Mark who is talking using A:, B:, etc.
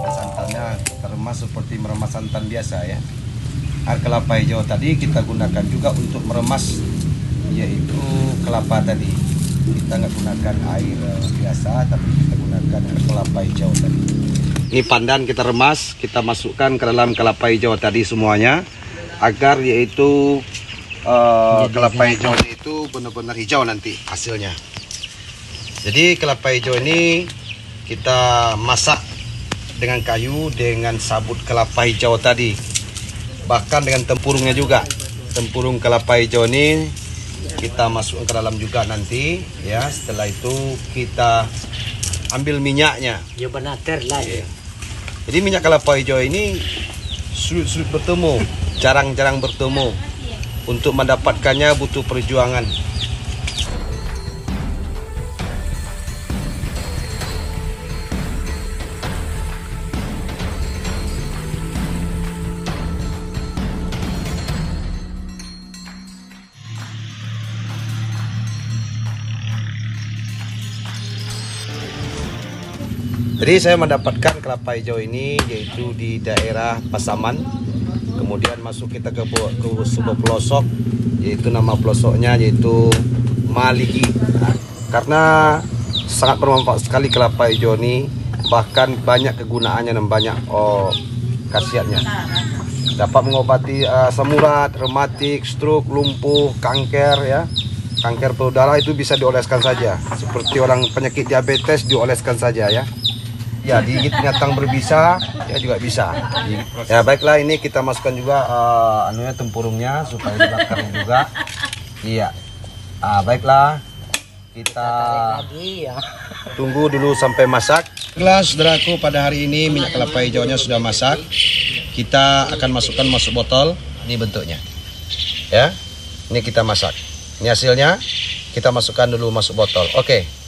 A: Santannya kita remas seperti meremas santan biasa ya. Air kelapa hijau tadi kita gunakan juga untuk meremas, yaitu kelapa tadi. Kita nggak gunakan air biasa, tapi kita gunakan air kelapa hijau tadi. Ini pandan kita remas, kita masukkan ke dalam kelapa hijau tadi semuanya, agar yaitu kelapa hijau itu benar-benar hijau nanti hasilnya. Jadi kelapa hijau ini kita masak dengan kayu, dengan sabut kelapa hijau tadi, bahkan dengan tempurungnya juga. Tempurung kelapa hijau ini kita masukkan ke dalam juga nanti ya. Setelah itu kita ambil minyaknya.
B: Ya benar lah ya.
A: Jadi minyak kelapa hijau ini sulit bertemu, jarang-jarang bertemu. Untuk mendapatkannya butuh perjuangan. Jadi saya mendapatkan kelapa hijau ini yaitu di daerah Pasaman. Kemudian masuk kita ke sebuah pelosok, yaitu nama pelosoknya yaitu Maligi. Karena sangat bermanfaat sekali kelapa hijau ini, bahkan banyak kegunaannya dan banyak khasiatnya. Dapat mengobati asam urat, rematik, stroke, lumpuh, kanker ya. Kanker pembuluh darah itu bisa dioleskan saja. Seperti orang penyakit diabetes dioleskan saja ya. Ya, digigit binatang berbisa ya juga bisa. Ya baiklah, ini kita masukkan juga tempurungnya supaya dibakar juga. Iya. Baiklah, kita tunggu dulu sampai masak. Baiklah saudaraku, pada hari ini minyak kelapa hijaunya sudah masak. Kita akan masuk botol. Ini bentuknya. Ya. Ini kita masak. Ini hasilnya. Kita masukkan dulu masuk botol. Oke.